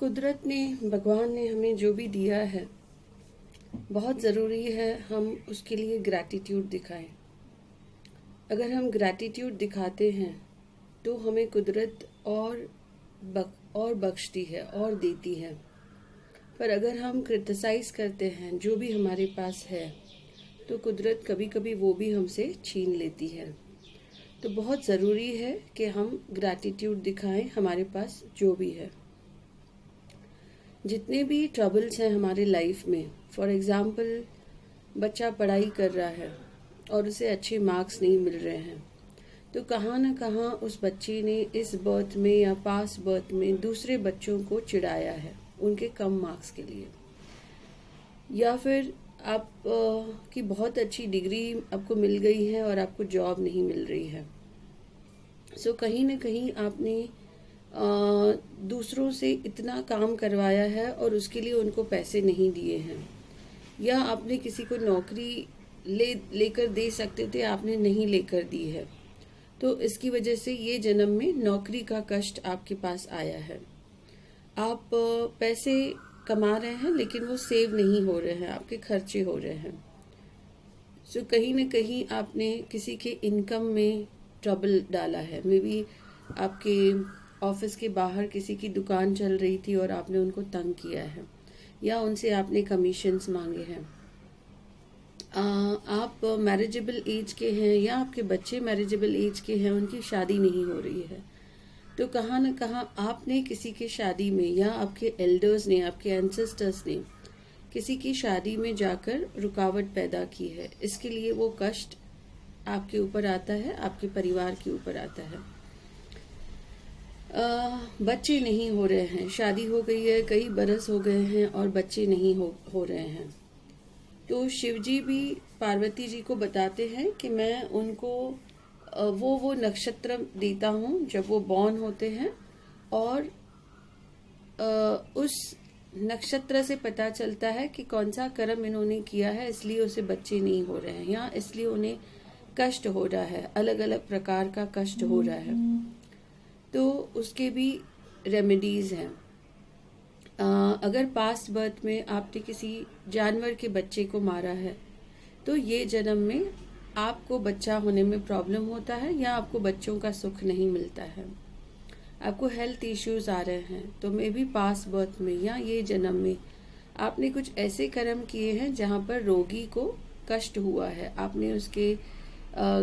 कुदरत ने, भगवान ने हमें जो भी दिया है, बहुत ज़रूरी है हम उसके लिए ग्रैटिट्यूड दिखाएं। अगर हम ग्रैटिट्यूड दिखाते हैं तो हमें कुदरत और बख्शती है और देती है। पर अगर हम क्रिटिसाइज़ करते हैं जो भी हमारे पास है तो कुदरत कभी कभी वो भी हमसे छीन लेती है। तो बहुत ज़रूरी है कि हम ग्रैटिट्यूड दिखाएं हमारे पास जो भी है। जितने भी ट्रबल्स हैं हमारे लाइफ में, फॉर एग्ज़ाम्पल बच्चा पढ़ाई कर रहा है और उसे अच्छे मार्क्स नहीं मिल रहे हैं, तो कहाँ ना कहाँ उस बच्चे ने इस बर्थ में या पास बर्थ में दूसरे बच्चों को चिढ़ाया है उनके कम मार्क्स के लिए। या फिर आप की बहुत अच्छी डिग्री आपको मिल गई है और आपको जॉब नहीं मिल रही है। सो कहीं ना कहीं आपने दूसरों से इतना काम करवाया है और उसके लिए उनको पैसे नहीं दिए हैं, या आपने किसी को नौकरी लेकर दे सकते थे, आपने नहीं लेकर दी है, तो इसकी वजह से ये जन्म में नौकरी का कष्ट आपके पास आया है। आप पैसे कमा रहे हैं लेकिन वो सेव नहीं हो रहे हैं, आपके खर्चे हो रहे हैं। सो कहीं ना कहीं आपने किसी के इनकम में ट्रबल डाला है। मे बी आपके ऑफिस के बाहर किसी की दुकान चल रही थी और आपने उनको तंग किया है, या उनसे आपने कमीशंस मांगे हैं। आप मैरिजेबल एज के हैं या आपके बच्चे मैरिजेबल एज के हैं, उनकी शादी नहीं हो रही है, तो कहाँ न कहाँ आपने किसी के शादी में या आपके एल्डर्स ने, आपके एंसेस्टर्स ने किसी की शादी में जाकर रुकावट पैदा की है। इसके लिए वो कष्ट आपके ऊपर आता है, आपके परिवार के ऊपर आता है। बच्चे नहीं हो रहे हैं, शादी हो गई है, कई बरस हो गए हैं और बच्चे नहीं हो रहे हैं, तो शिवजी भी पार्वती जी को बताते हैं कि मैं उनको वो नक्षत्र देता हूँ जब वो बॉर्न होते हैं, और उस नक्षत्र से पता चलता है कि कौन सा कर्म इन्होंने किया है, इसलिए उसे बच्चे नहीं हो रहे हैं या इसलिए उन्हें कष्ट हो रहा है, अलग अलग प्रकार का कष्ट हो रहा है। तो उसके भी रेमेडीज हैं। अगर पास्ट बर्थ में आपने किसी जानवर के बच्चे को मारा है तो ये जन्म में आपको बच्चा होने में प्रॉब्लम होता है या आपको बच्चों का सुख नहीं मिलता है, आपको हेल्थ इश्यूज आ रहे हैं, तो मे भी पास्ट बर्थ में या ये जन्म में आपने कुछ ऐसे कर्म किए हैं जहाँ पर रोगी को कष्ट हुआ है, आपने उसके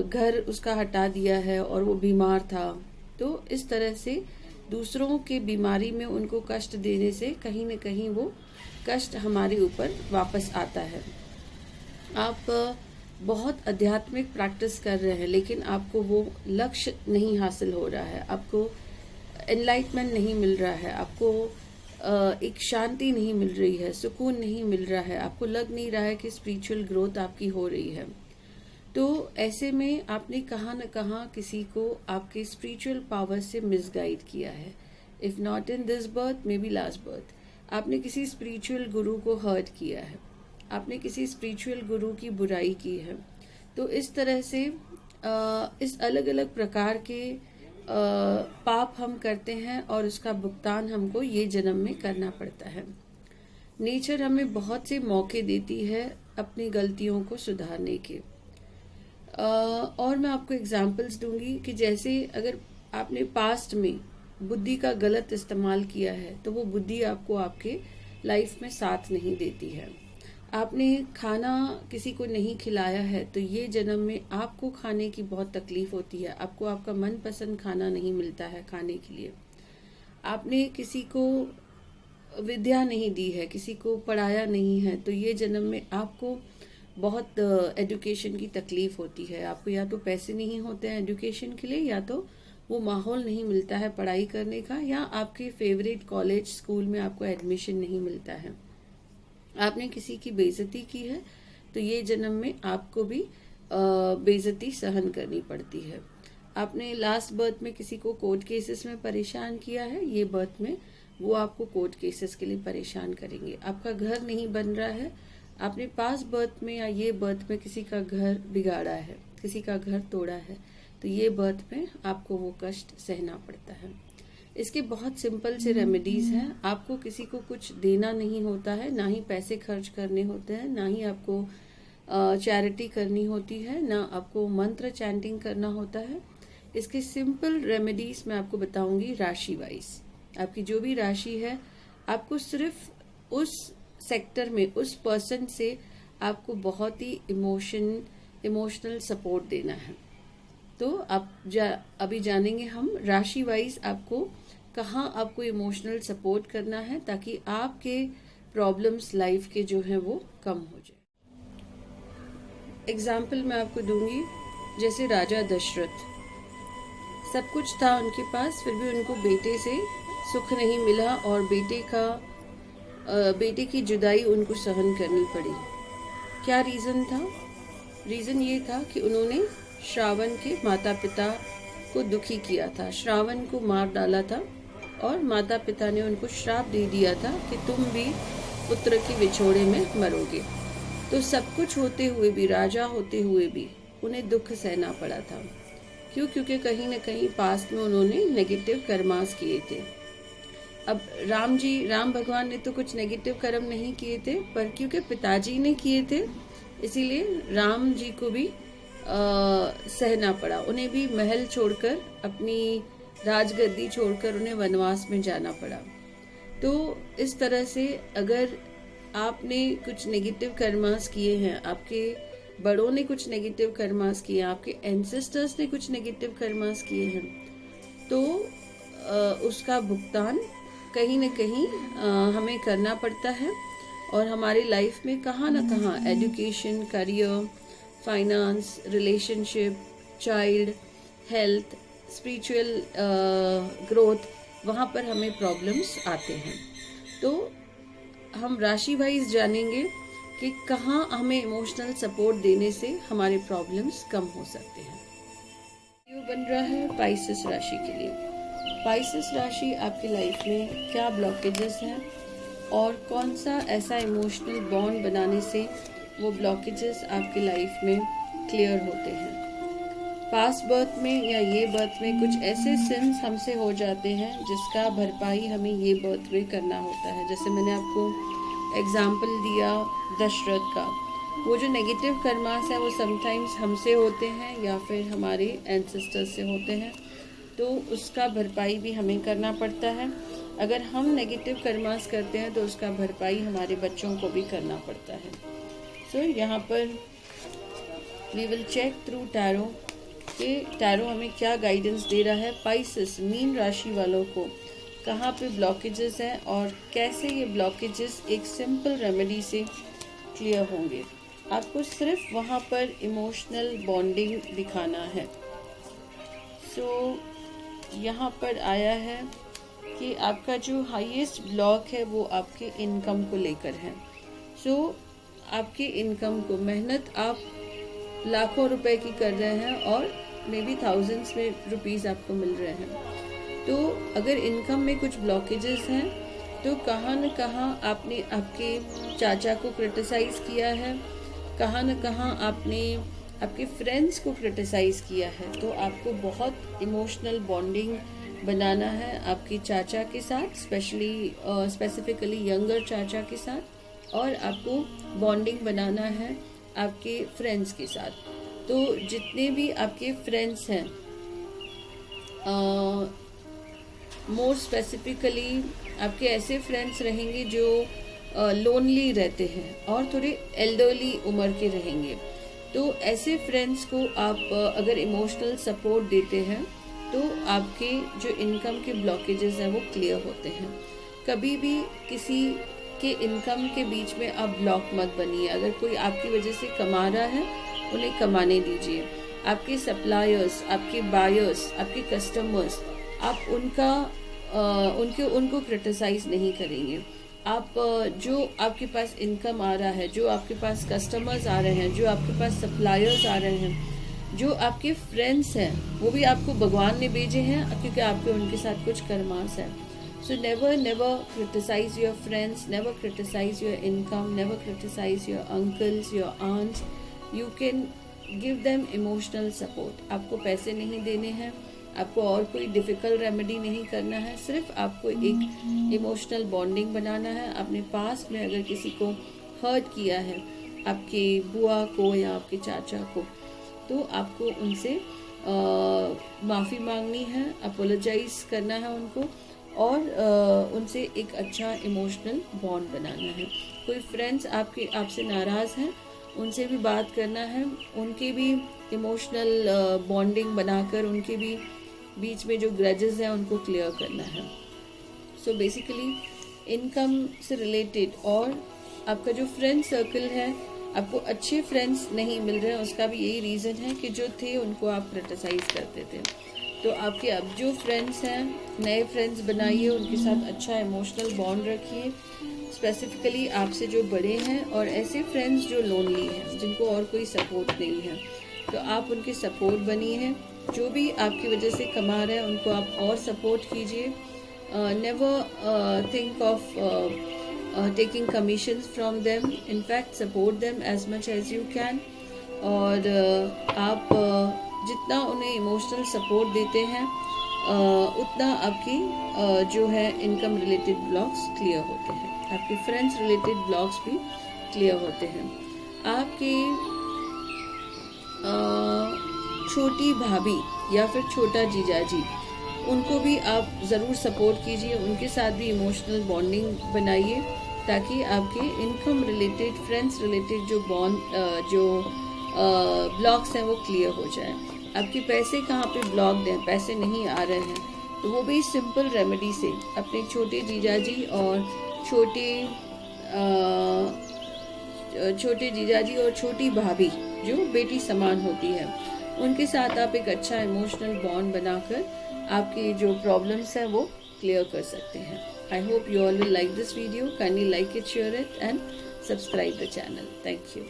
घर उसका हटा दिया है और वो बीमार था। तो इस तरह से दूसरों के बीमारी में उनको कष्ट देने से कहीं न कहीं वो कष्ट हमारे ऊपर वापस आता है। आप बहुत आध्यात्मिक प्रैक्टिस कर रहे हैं लेकिन आपको वो लक्ष्य नहीं हासिल हो रहा है, आपको एनलाइटमेंट नहीं मिल रहा है, आपको एक शांति नहीं मिल रही है, सुकून नहीं मिल रहा है, आपको लग नहीं रहा है कि स्पिरिचुअल ग्रोथ आपकी हो रही है, तो ऐसे में आपने कहाँ न कहाँ किसी को आपके स्पिरिचुअल पावर से मिसगाइड किया है। If not in this birth, may be last birth, आपने किसी स्पिरिचुअल गुरु को हर्ट किया है, आपने किसी स्पिरिचुअल गुरु की बुराई की है। तो इस तरह से इस अलग अलग प्रकार के पाप हम करते हैं और उसका भुगतान हमको ये जन्म में करना पड़ता है। नेचर हमें बहुत से मौके देती है अपनी गलतियों को सुधारने के। और मैं आपको एग्जांपल्स दूंगी कि जैसे अगर आपने पास्ट में बुद्धि का गलत इस्तेमाल किया है तो वो बुद्धि आपको आपके लाइफ में साथ नहीं देती है। आपने खाना किसी को नहीं खिलाया है तो ये जन्म में आपको खाने की बहुत तकलीफ होती है, आपको आपका मनपसंद खाना नहीं मिलता है खाने के लिए। आपने किसी को विद्या नहीं दी है, किसी को पढ़ाया नहीं है, तो ये जन्म में आपको बहुत एजुकेशन की तकलीफ होती है। आपको या तो पैसे नहीं होते हैं एजुकेशन के लिए, या तो वो माहौल नहीं मिलता है पढ़ाई करने का, या आपके फेवरेट कॉलेज स्कूल में आपको एडमिशन नहीं मिलता है। आपने किसी की बेइज्जती की है तो ये जन्म में आपको भी बेइज्जती सहन करनी पड़ती है। आपने लास्ट बर्थ में किसी को कोर्ट केसेस में परेशान किया है, ये बर्थ में वो आपको कोर्ट केसेस के लिए परेशान करेंगे। आपका घर नहीं बन रहा है, आपने पास्ट बर्थ में या ये बर्थ में किसी का घर बिगाड़ा है, किसी का घर तोड़ा है, तो ये बर्थ में आपको वो कष्ट सहना पड़ता है। इसके बहुत सिंपल से रेमेडीज हैं। आपको किसी को कुछ देना नहीं होता है, ना ही पैसे खर्च करने होते हैं, ना ही आपको चैरिटी करनी होती है, ना आपको मंत्र चैंटिंग करना होता है। इसके सिंपल रेमेडीज मैं आपको बताऊंगी राशि वाइज। आपकी जो भी राशि है, आपको सिर्फ उस सेक्टर में उस पर्सन से आपको बहुत ही इमोशनल सपोर्ट देना है। तो आप अभी जानेंगे हम राशि वाइज आपको कहाँ आपको इमोशनल सपोर्ट करना है, ताकि आपके प्रॉब्लम्स लाइफ के जो हैं वो कम हो जाए। एग्जाम्पल मैं आपको दूंगी, जैसे राजा दशरथ, सब कुछ था उनके पास, फिर भी उनको बेटे से सुख नहीं मिला और बेटे की जुदाई उनको सहन करनी पड़ी। क्या रीजन था? रीजन ये था कि उन्होंने श्रावण के माता पिता को दुखी किया था, श्रावण को मार डाला था और माता पिता ने उनको श्राप दे दिया था कि तुम भी पुत्र के विछोड़े में मरोगे। तो सब कुछ होते हुए भी, राजा होते हुए भी उन्हें दुख सहना पड़ा था। क्यों? क्योंकि कहीं न कहीं पास्ट में उन्होंने नेगेटिव कर्मास किए थे। अब राम भगवान ने तो कुछ नेगेटिव कर्म नहीं किए थे, पर क्योंकि पिताजी ने किए थे, इसीलिए राम जी को भी सहना पड़ा। उन्हें भी महल छोड़कर, अपनी राजगद्दी छोड़कर उन्हें वनवास में जाना पड़ा। तो इस तरह से अगर आपने कुछ नेगेटिव कर्मास किए हैं, आपके बड़ों ने कुछ नेगेटिव कर्मास किए, आपके एंसेस्टर्स ने कुछ नेगेटिव कर्मास किए हैं, तो उसका भुगतान कहीं न कहीं हमें करना पड़ता है। और हमारी लाइफ में कहाँ न कहाँ education, career, finance, relationship, child, health, spiritual growth, वहाँ पर हमें प्रॉब्लम्स आते हैं। तो हम राशि वाइज जानेंगे कि कहाँ हमें इमोशनल सपोर्ट देने से हमारे प्रॉब्लम्स कम हो सकते हैं। वीडियो बन रहा है पाइसेस राशि के लिए। पाइसेस राशि आपकी लाइफ में क्या ब्लॉकेजेस हैं और कौन सा ऐसा इमोशनल बॉन्ड बनाने से वो ब्लॉकेजेस आपकी लाइफ में क्लियर होते हैं। पास्ट बर्थ में या ये बर्थ में कुछ ऐसे सिंस हमसे हो जाते हैं जिसका भरपाई हमें ये बर्थ में करना होता है। जैसे मैंने आपको एग्जाम्पल दिया दशरथ का, वो जो नेगेटिव कर्मास है वो समटाइम्स हमसे होते हैं या फिर हमारे एंसेस्टर्स से होते हैं, तो उसका भरपाई भी हमें करना पड़ता है। अगर हम नेगेटिव कर्मास करते हैं तो उसका भरपाई हमारे बच्चों को भी करना पड़ता है। सो यहाँ पर we will check through tarot कि टैरो हमें क्या गाइडेंस दे रहा है। पाइसेस मीन राशि वालों को कहाँ पे ब्लॉकेजेस हैं और कैसे ये ब्लॉकेजेस एक सिंपल रेमेडी से क्लियर होंगे। आपको सिर्फ वहाँ पर इमोशनल बॉन्डिंग दिखाना है। सो यहाँ पर आया है कि आपका जो हाईएस्ट ब्लॉक है वो आपके इनकम को लेकर है। सो आपकी इनकम को, मेहनत आप लाखों रुपए की कर रहे हैं और मे बी थाउजेंड्स में रुपीस आपको मिल रहे हैं। तो अगर इनकम में कुछ ब्लॉकेजेस हैं तो कहाँ न कहाँ आपने आपके चाचा को क्रिटिसाइज़ किया है, कहाँ न कहाँ आपने आपके फ्रेंड्स को क्रिटिसाइज़ किया है। तो आपको बहुत इमोशनल बॉन्डिंग बनाना है आपके चाचा के साथ, स्पेसिफिकली यंगर चाचा के साथ, और आपको बॉन्डिंग बनाना है आपके फ्रेंड्स के साथ। तो जितने भी आपके फ्रेंड्स हैं, मोर स्पेसिफिकली आपके ऐसे फ्रेंड्स रहेंगे जो लोनली रहते हैं और थोड़े एल्डरली उम्र के रहेंगे। तो ऐसे फ्रेंड्स को आप अगर इमोशनल सपोर्ट देते हैं तो आपके जो इनकम के ब्लॉकेजेस हैं वो क्लियर होते हैं। कभी भी किसी के इनकम के बीच में आप ब्लॉक मत बनिए। अगर कोई आपकी वजह से कमा रहा है, उन्हें कमाने दीजिए। आपके सप्लायर्स, आपके बायर्स, आपके कस्टमर्स, आप उनको क्रिटिसाइज नहीं करेंगे। आप जो आपके पास इनकम आ रहा है, जो आपके पास कस्टमर्स आ रहे हैं, जो आपके पास सप्लायर्स आ रहे हैं, जो आपके फ्रेंड्स हैं, वो भी आपको भगवान ने भेजे हैं क्योंकि आपके उनके साथ कुछ कर्मास है। So never criticize your friends, never criticize your income, never criticize your uncles, your aunts. You can give them emotional support. आपको पैसे नहीं देने हैं, आपको और कोई डिफिकल्ट रेमेडी नहीं करना है, सिर्फ आपको एक इमोशनल बॉन्डिंग बनाना है। आपने पास्ट में अगर किसी को हर्ट किया है, आपके बुआ को या आपके चाचा को, तो आपको उनसे माफ़ी मांगनी है, अपोलोजाइज करना है उनको, और उनसे एक अच्छा इमोशनल बॉन्ड बनाना है। कोई फ्रेंड्स आपसे नाराज़ हैं, उनसे भी बात करना है, उनके भी इमोशनल बॉन्डिंग बनाकर उनके भी बीच में जो ग्रजेस हैं उनको क्लियर करना है। सो बेसिकली इनकम से रिलेटेड, और आपका जो फ्रेंड सर्कल है, आपको अच्छे फ्रेंड्स नहीं मिल रहे हैं, उसका भी यही रीज़न है कि जो थे उनको आप क्रिटिसाइज करते थे। तो आपके अब जो फ्रेंड्स हैं, नए फ्रेंड्स बनाइए, उनके साथ अच्छा इमोशनल बॉन्ड रखिए, स्पेसिफिकली आपसे जो बड़े हैं, और ऐसे फ्रेंड्स जो लोनली हैं, जिनको और कोई सपोर्ट नहीं है, तो आप उनके सपोर्ट बनिए। जो भी आपकी वजह से कमा रहे हैं उनको आप और सपोर्ट कीजिए। Never think of taking commissions from them, in fact support them as much as you can। और आप जितना उन्हें इमोशनल सपोर्ट देते हैं उतना आपकी जो है इनकम रिलेटेड ब्लॉक्स क्लियर होते हैं, आपके फ्रेंड्स रिलेटेड ब्लॉक्स भी क्लियर होते हैं। आपके छोटी भाभी या फिर छोटा जीजाजी, उनको भी आप ज़रूर सपोर्ट कीजिए, उनके साथ भी इमोशनल बॉन्डिंग बनाइए, ताकि आपके इनकम रिलेटेड, फ्रेंड्स रिलेटेड जो ब्लॉक्स हैं वो क्लियर हो जाए। आपके पैसे कहाँ पे ब्लॉक्ड हैं, पैसे नहीं आ रहे हैं, तो वो भी सिंपल रेमेडी से अपने छोटे जीजाजी और छोटे जीजाजी और छोटी भाभी जो बेटी समान होती है, उनके साथ आप एक अच्छा इमोशनल बॉन्ड बनाकर आपकी जो प्रॉब्लम्स हैं वो क्लियर कर सकते हैं। I hope you all will like this video. Kindly like it, share it, and subscribe the channel. Thank you.